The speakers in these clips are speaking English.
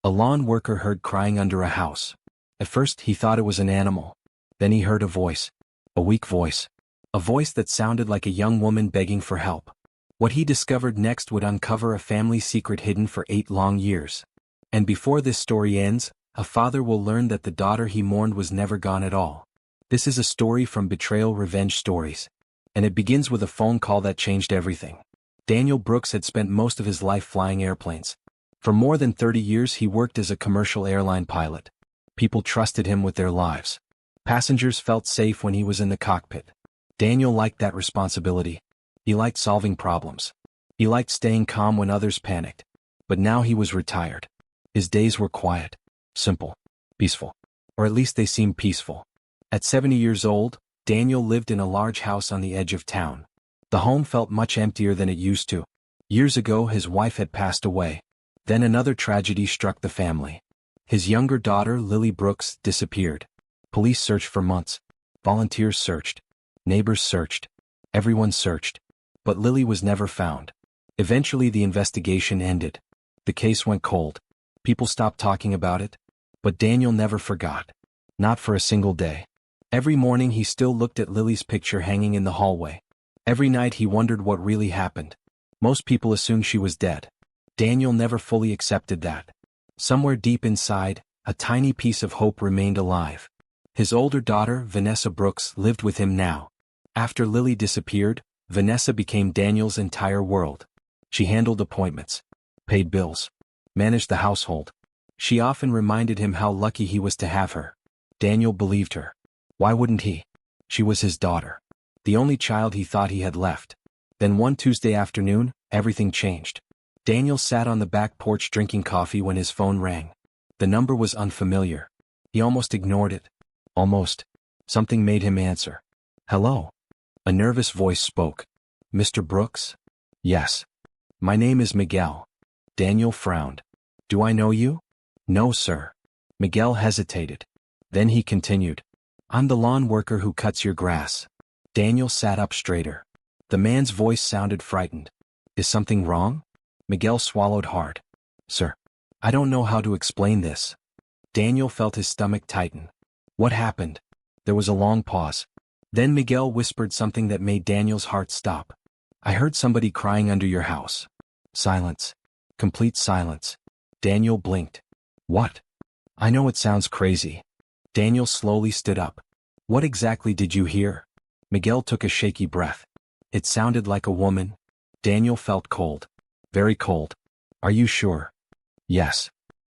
A lawn worker heard crying under a house. At first he thought it was an animal. Then he heard a voice. A weak voice. A voice that sounded like a young woman begging for help. What he discovered next would uncover a family secret hidden for 8 long years. And before this story ends, a father will learn that the daughter he mourned was never gone at all. This is a story from Betrayal Revenge Stories. And it begins with a phone call that changed everything. Daniel Brooks had spent most of his life flying airplanes. For more than 30 years he worked as a commercial airline pilot. People trusted him with their lives. Passengers felt safe when he was in the cockpit. Daniel liked that responsibility. He liked solving problems. He liked staying calm when others panicked. But now he was retired. His days were quiet, simple, peaceful. Or at least they seemed peaceful. At 70 years old, Daniel lived in a large house on the edge of town. The home felt much emptier than it used to. Years ago his wife had passed away. Then another tragedy struck the family. His younger daughter, Lily Brooks, disappeared. Police searched for months. Volunteers searched. Neighbors searched. Everyone searched. But Lily was never found. Eventually the investigation ended. The case went cold. People stopped talking about it. But Daniel never forgot. Not for a single day. Every morning he still looked at Lily's picture hanging in the hallway. Every night he wondered what really happened. Most people assumed she was dead. Daniel never fully accepted that. Somewhere deep inside, a tiny piece of hope remained alive. His older daughter, Vanessa Brooks, lived with him now. After Lily disappeared, Vanessa became Daniel's entire world. She handled appointments, paid bills, managed the household. She often reminded him how lucky he was to have her. Daniel believed her. Why wouldn't he? She was his daughter. The only child he thought he had left. Then one Tuesday afternoon, everything changed. Daniel sat on the back porch drinking coffee when his phone rang. The number was unfamiliar. He almost ignored it. Almost. Something made him answer. Hello. A nervous voice spoke. Mr. Brooks? Yes. My name is Miguel. Daniel frowned. Do I know you? No, sir. Miguel hesitated. Then he continued. I'm the lawn worker who cuts your grass. Daniel sat up straighter. The man's voice sounded frightened. Is something wrong? Miguel swallowed hard. Sir, I don't know how to explain this. Daniel felt his stomach tighten. What happened? There was a long pause. Then Miguel whispered something that made Daniel's heart stop. I heard somebody crying under your house. Silence. Complete silence. Daniel blinked. What? I know it sounds crazy. Daniel slowly stood up. What exactly did you hear? Miguel took a shaky breath. It sounded like a woman. Daniel felt cold. Very cold. Are you sure? Yes.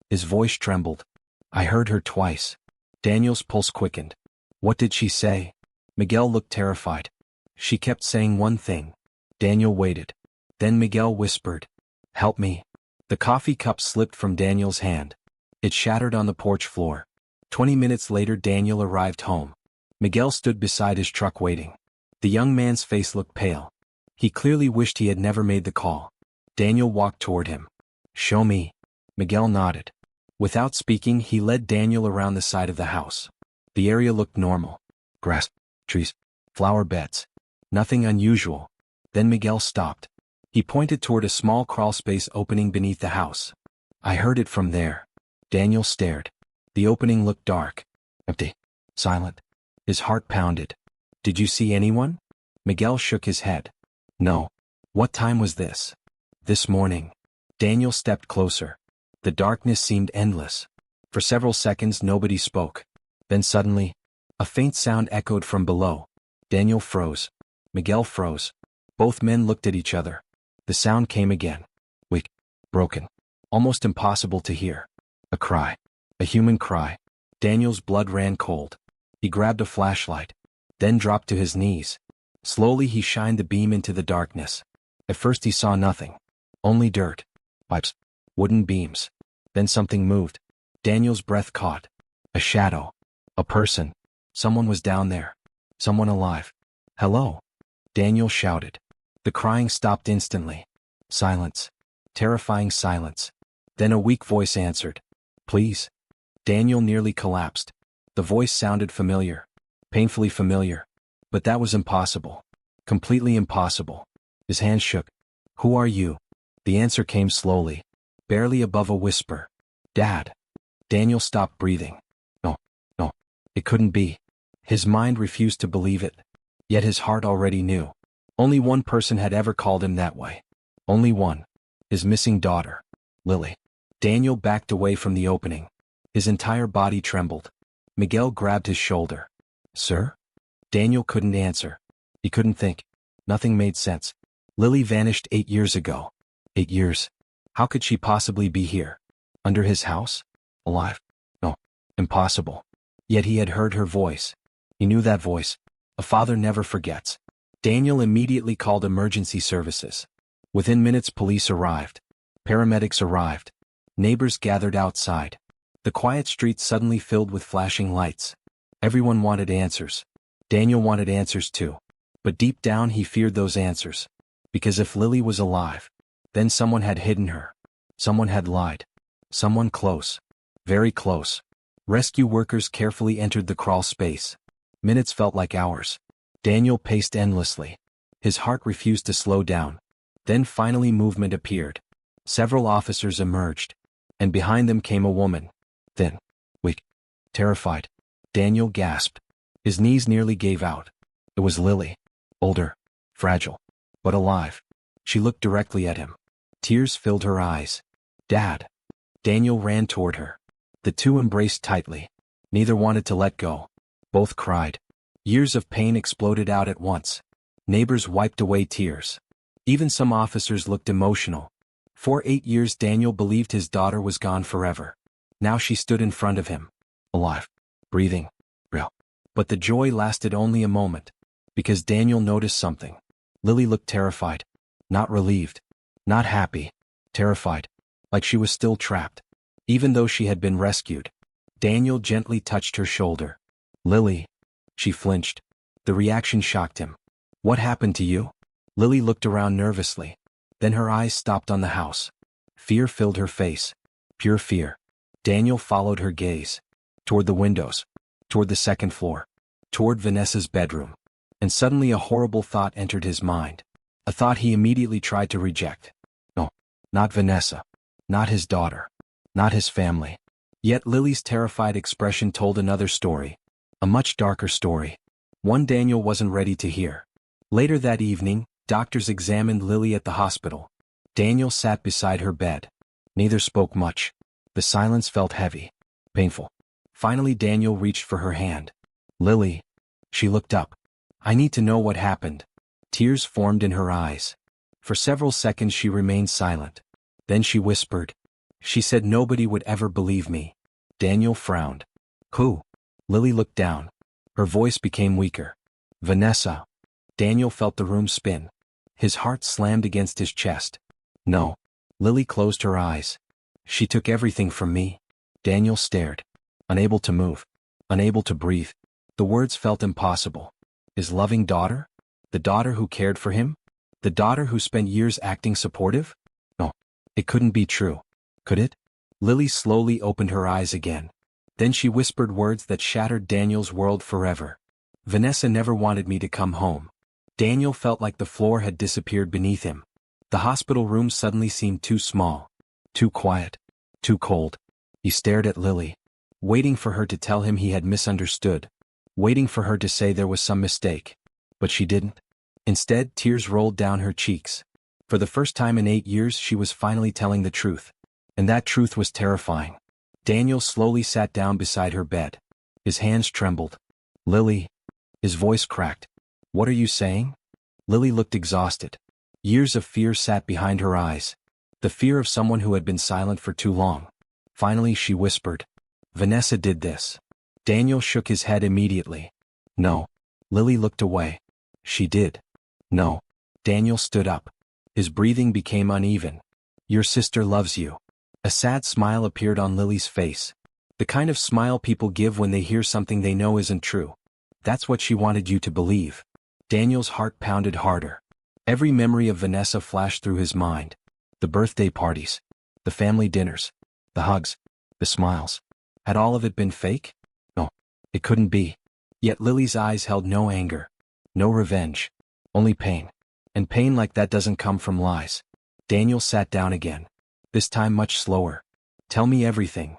His voice trembled. I heard her twice. Daniel's pulse quickened. What did she say? Miguel looked terrified. She kept saying one thing. Daniel waited. Then Miguel whispered. Help me. The coffee cup slipped from Daniel's hand. It shattered on the porch floor. 20 minutes later Daniel arrived home. Miguel stood beside his truck waiting. The young man's face looked pale. He clearly wished he had never made the call. Daniel walked toward him. Show me. Miguel nodded. Without speaking, he led Daniel around the side of the house. The area looked normal. Grass, trees, flower beds. Nothing unusual. Then Miguel stopped. He pointed toward a small crawl space opening beneath the house. I heard it from there. Daniel stared. The opening looked dark. Empty. Silent. His heart pounded. Did you see anyone? Miguel shook his head. No. What time was this? This morning. Daniel stepped closer. The darkness seemed endless. For several seconds nobody spoke. Then suddenly, a faint sound echoed from below. Daniel froze. Miguel froze. Both men looked at each other. The sound came again. Weak. Broken. Almost impossible to hear. A cry. A human cry. Daniel's blood ran cold. He grabbed a flashlight. Then dropped to his knees. Slowly he shined the beam into the darkness. At first he saw nothing. Only dirt. Pipes. Wooden beams. Then something moved. Daniel's breath caught. A shadow. A person. Someone was down there. Someone alive. Hello. Daniel shouted. The crying stopped instantly. Silence. Terrifying silence. Then a weak voice answered. Please. Daniel nearly collapsed. The voice sounded familiar. Painfully familiar. But that was impossible. Completely impossible. His hands shook. Who are you? The answer came slowly. Barely above a whisper. Dad. Daniel stopped breathing. No, no, it couldn't be. His mind refused to believe it. Yet his heart already knew. Only one person had ever called him that way. Only one. His missing daughter, Lily. Daniel backed away from the opening. His entire body trembled. Miguel grabbed his shoulder. Sir? Daniel couldn't answer. He couldn't think. Nothing made sense. Lily vanished 8 years ago. 8 years. How could she possibly be here? Under his house? Alive? No. Impossible. Yet he had heard her voice. He knew that voice. A father never forgets. Daniel immediately called emergency services. Within minutes, police arrived. Paramedics arrived. Neighbors gathered outside. The quiet street suddenly filled with flashing lights. Everyone wanted answers. Daniel wanted answers too. But deep down he feared those answers. Because if Lily was alive, then someone had hidden her. Someone had lied. Someone close. Very close. Rescue workers carefully entered the crawl space. Minutes felt like hours. Daniel paced endlessly. His heart refused to slow down. Then finally movement appeared. Several officers emerged. And behind them came a woman. Thin. Weak. Terrified. Daniel gasped. His knees nearly gave out. It was Lily. Older. Fragile. But alive. She looked directly at him. Tears filled her eyes. Dad. Daniel ran toward her. The two embraced tightly. Neither wanted to let go. Both cried. Years of pain exploded out at once. Neighbors wiped away tears. Even some officers looked emotional. For 8 years Daniel believed his daughter was gone forever. Now she stood in front of him. Alive. Breathing. Real. But the joy lasted only a moment. Because Daniel noticed something. Lily looked terrified. Not relieved. Not happy. Terrified. Like she was still trapped. Even though she had been rescued. Daniel gently touched her shoulder. Lily. She flinched. The reaction shocked him. What happened to you? Lily looked around nervously. Then her eyes stopped on the house. Fear filled her face. Pure fear. Daniel followed her gaze. Toward the windows. Toward the second floor. Toward Vanessa's bedroom. And suddenly a horrible thought entered his mind. A thought he immediately tried to reject. No. Not Vanessa. Not his daughter. Not his family. Yet Lily's terrified expression told another story. A much darker story. One Daniel wasn't ready to hear. Later that evening, doctors examined Lily at the hospital. Daniel sat beside her bed. Neither spoke much. The silence felt heavy. Painful. Finally Daniel reached for her hand. Lily. She looked up. I need to know what happened. Tears formed in her eyes. For several seconds she remained silent. Then she whispered. She said nobody would ever believe me. Daniel frowned. Who? Lily looked down. Her voice became weaker. Vanessa. Daniel felt the room spin. His heart slammed against his chest. No. Lily closed her eyes. She took everything from me. Daniel stared. Unable to move. Unable to breathe. The words felt impossible. His loving daughter? The daughter who cared for him? The daughter who spent years acting supportive? No. It couldn't be true. Could it? Lily slowly opened her eyes again. Then she whispered words that shattered Daniel's world forever. Vanessa never wanted me to come home. Daniel felt like the floor had disappeared beneath him. The hospital room suddenly seemed too small. Too quiet. Too cold. He stared at Lily. Waiting for her to tell him he had misunderstood. Waiting for her to say there was some mistake. But she didn't. Instead, tears rolled down her cheeks. For the first time in 8 years she was finally telling the truth. And that truth was terrifying. Daniel slowly sat down beside her bed. His hands trembled. Lily. His voice cracked. What are you saying? Lily looked exhausted. Years of fear sat behind her eyes. The fear of someone who had been silent for too long. Finally she whispered. Vanessa did this. Daniel shook his head immediately. No. Lily looked away. She did. No. Daniel stood up. His breathing became uneven. Your sister loves you. A sad smile appeared on Lily's face. The kind of smile people give when they hear something they know isn't true. That's what she wanted you to believe. Daniel's heart pounded harder. Every memory of Vanessa flashed through his mind. The birthday parties. The family dinners. The hugs. The smiles. Had all of it been fake? No. It couldn't be. Yet Lily's eyes held no anger. No revenge. Only pain. And pain like that doesn't come from lies. Daniel sat down again. This time much slower. Tell me everything.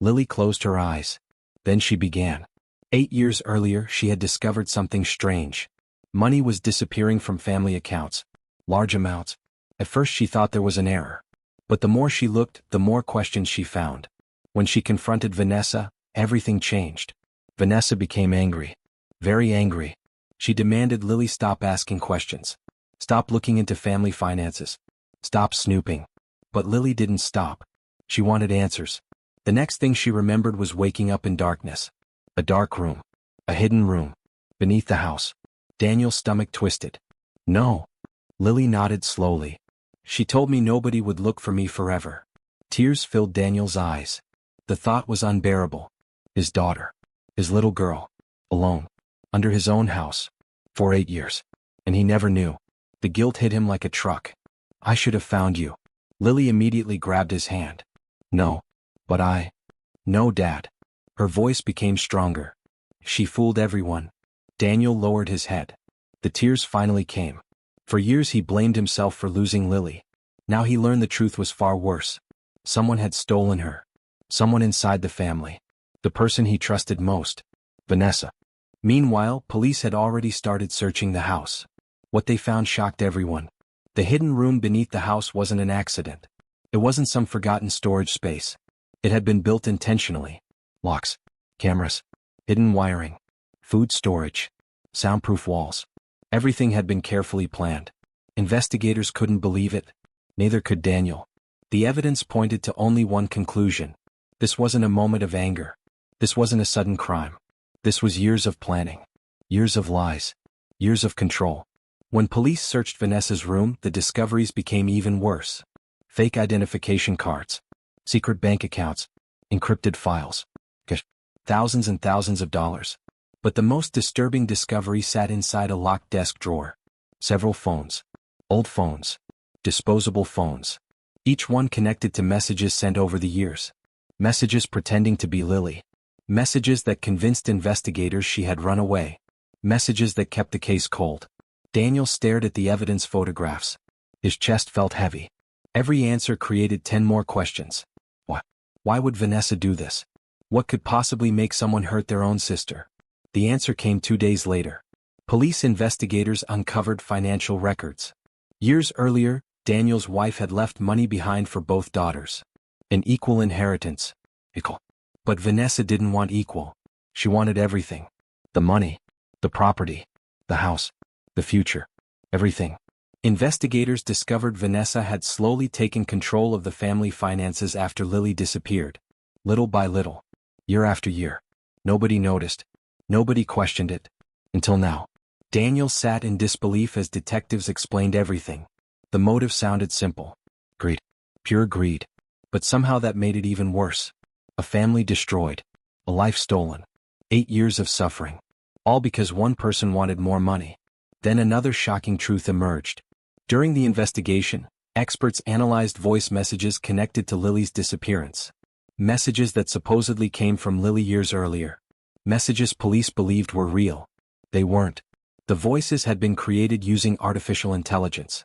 Lily closed her eyes. Then she began. 8 years earlier, she had discovered something strange. Money was disappearing from family accounts. Large amounts. At first she thought there was an error. But the more she looked, the more questions she found. When she confronted Vanessa, everything changed. Vanessa became angry. Very angry. She demanded Lily stop asking questions. Stop looking into family finances. Stop snooping. But Lily didn't stop. She wanted answers. The next thing she remembered was waking up in darkness. A dark room. A hidden room. Beneath the house. Daniel's stomach twisted. No. Lily nodded slowly. She told me nobody would look for me forever. Tears filled Daniel's eyes. The thought was unbearable. His daughter. His little girl. Alone. Under his own house. For 8 years. And he never knew. The guilt hit him like a truck. I should have found you. Lily immediately grabbed his hand. No. But No, Dad. Her voice became stronger. She fooled everyone. Daniel lowered his head. The tears finally came. For years he blamed himself for losing Lily. Now he learned the truth was far worse. Someone had stolen her. Someone inside the family. The person he trusted most. Vanessa. Meanwhile, police had already started searching the house. What they found shocked everyone. The hidden room beneath the house wasn't an accident. It wasn't some forgotten storage space. It had been built intentionally. Locks. Cameras. Hidden wiring. Food storage. Soundproof walls. Everything had been carefully planned. Investigators couldn't believe it. Neither could Daniel. The evidence pointed to only one conclusion. This wasn't a moment of anger. This wasn't a sudden crime. This was years of planning. Years of lies. Years of control. When police searched Vanessa's room, the discoveries became even worse. Fake identification cards. Secret bank accounts. Encrypted files. Thousands and thousands of dollars. But the most disturbing discovery sat inside a locked desk drawer. Several phones. Old phones. Disposable phones. Each one connected to messages sent over the years. Messages pretending to be Lily. Messages that convinced investigators she had run away. Messages that kept the case cold. Daniel stared at the evidence photographs. His chest felt heavy. Every answer created 10 more questions. Why would Vanessa do this? What could possibly make someone hurt their own sister? The answer came 2 days later. Police investigators uncovered financial records. Years earlier, Daniel's wife had left money behind for both daughters. An equal inheritance. But Vanessa didn't want equal. She wanted everything. The money. The property. The house. The future. Everything. Investigators discovered Vanessa had slowly taken control of the family finances after Lily disappeared. Little by little. Year after year. Nobody noticed. Nobody questioned it. Until now. Daniel sat in disbelief as detectives explained everything. The motive sounded simple. Greed. Pure greed. But somehow that made it even worse. A family destroyed. A life stolen. 8 years of suffering. All because one person wanted more money. Then another shocking truth emerged. During the investigation, experts analyzed voice messages connected to Lily's disappearance. Messages that supposedly came from Lily years earlier. Messages police believed were real. They weren't. The voices had been created using artificial intelligence.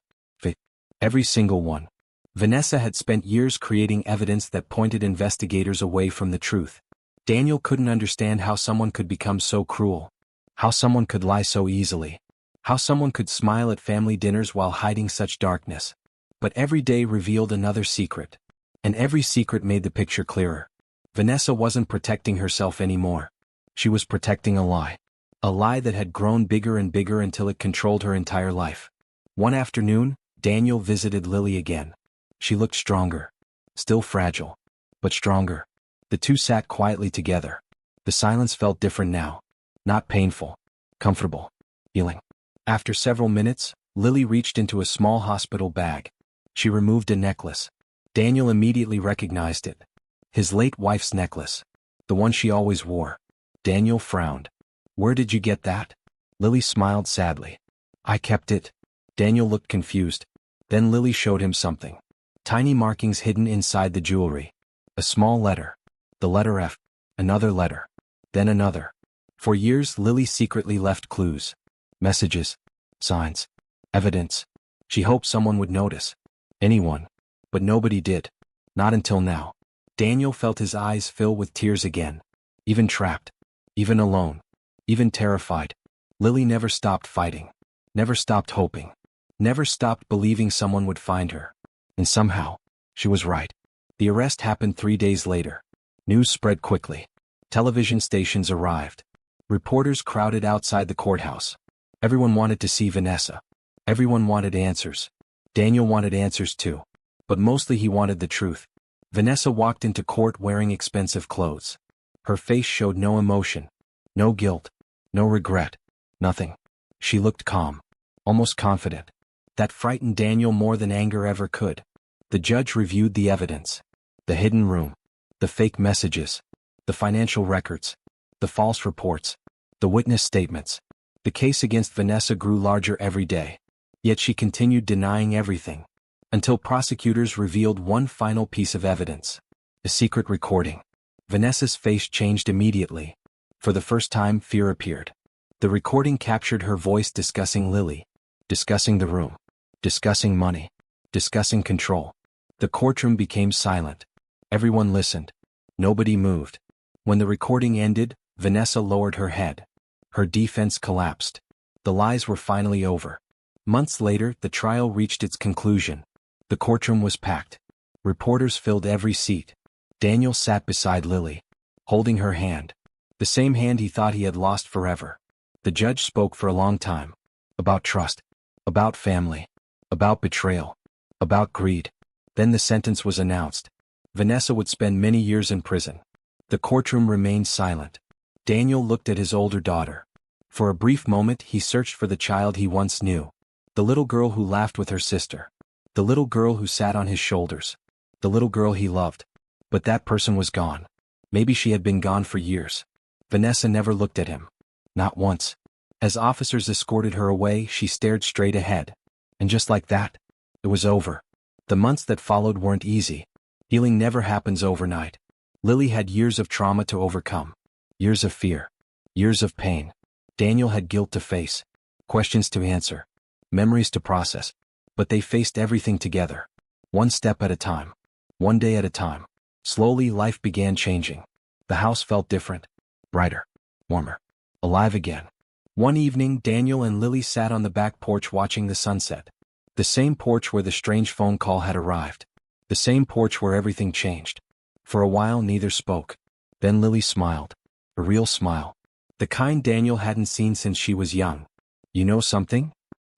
Every single one. Vanessa had spent years creating evidence that pointed investigators away from the truth. Daniel couldn't understand how someone could become so cruel. How someone could lie so easily. How someone could smile at family dinners while hiding such darkness. But every day revealed another secret. And every secret made the picture clearer. Vanessa wasn't protecting herself anymore. She was protecting a lie. A lie that had grown bigger and bigger until it controlled her entire life. One afternoon, Daniel visited Lily again. She looked stronger. Still fragile. But stronger. The two sat quietly together. The silence felt different now. Not painful. Comfortable. Healing. After several minutes, Lily reached into a small hospital bag. She removed a necklace. Daniel immediately recognized it. His late wife's necklace. The one she always wore. Daniel frowned. Where did you get that? Lily smiled sadly. I kept it. Daniel looked confused. Then Lily showed him something. Tiny markings hidden inside the jewelry. A small letter. The letter F. Another letter. Then another. For years Lily secretly left clues. Messages. Signs. Evidence. She hoped someone would notice. Anyone. But nobody did. Not until now. Daniel felt his eyes fill with tears again. Even trapped. Even alone. Even terrified. Lily never stopped fighting. Never stopped hoping. Never stopped believing someone would find her. And somehow, she was right. The arrest happened 3 days later. News spread quickly. Television stations arrived. Reporters crowded outside the courthouse. Everyone wanted to see Vanessa. Everyone wanted answers. Daniel wanted answers too. But mostly he wanted the truth. Vanessa walked into court wearing expensive clothes. Her face showed no emotion. No guilt. No regret. Nothing. She looked calm. Almost confident. That frightened Daniel more than anger ever could. The judge reviewed the evidence. The hidden room. The fake messages. The financial records. The false reports. The witness statements. The case against Vanessa grew larger every day. Yet she continued denying everything. Until prosecutors revealed one final piece of evidence. A secret recording. Vanessa's face changed immediately. For the first time, fear appeared. The recording captured her voice discussing Lily. Discussing the room. Discussing money. Discussing control. The courtroom became silent. Everyone listened. Nobody moved. When the recording ended, Vanessa lowered her head. Her defense collapsed. The lies were finally over. Months later, the trial reached its conclusion. The courtroom was packed. Reporters filled every seat. Daniel sat beside Lily, holding her hand. The same hand he thought he had lost forever. The judge spoke for a long time. About trust. About family. About betrayal. About greed. Then the sentence was announced. Vanessa would spend many years in prison. The courtroom remained silent. Daniel looked at his older daughter. For a brief moment he searched for the child he once knew. The little girl who laughed with her sister. The little girl who sat on his shoulders. The little girl he loved. But that person was gone. Maybe she had been gone for years. Vanessa never looked at him. Not once. As officers escorted her away, she stared straight ahead. And just like that, it was over. The months that followed weren't easy. Healing never happens overnight. Lily had years of trauma to overcome. Years of fear. Years of pain. Daniel had guilt to face. Questions to answer. Memories to process. But they faced everything together. One step at a time. One day at a time. Slowly life began changing. The house felt different. Brighter. Warmer. Alive again. One evening, Daniel and Lily sat on the back porch watching the sunset. The same porch where the strange phone call had arrived. The same porch where everything changed. For a while neither spoke. Then Lily smiled. A real smile. The kind Daniel hadn't seen since she was young. You know something?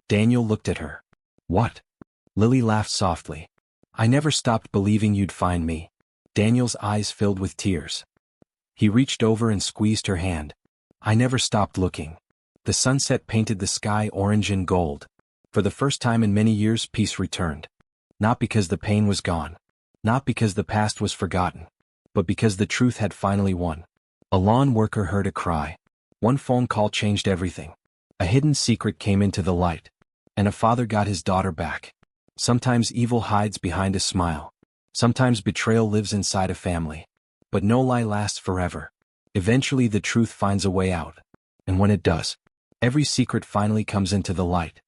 Daniel looked at her. What? Lily laughed softly. I never stopped believing you'd find me. Daniel's eyes filled with tears. He reached over and squeezed her hand. I never stopped looking. The sunset painted the sky orange and gold. For the first time in many years, peace returned. Not because the pain was gone. Not because the past was forgotten. But because the truth had finally won. A lawn worker heard a cry. One phone call changed everything. A hidden secret came into the light. And a father got his daughter back. Sometimes evil hides behind a smile. Sometimes betrayal lives inside a family. But no lie lasts forever. Eventually the truth finds a way out. And when it does, every secret finally comes into the light.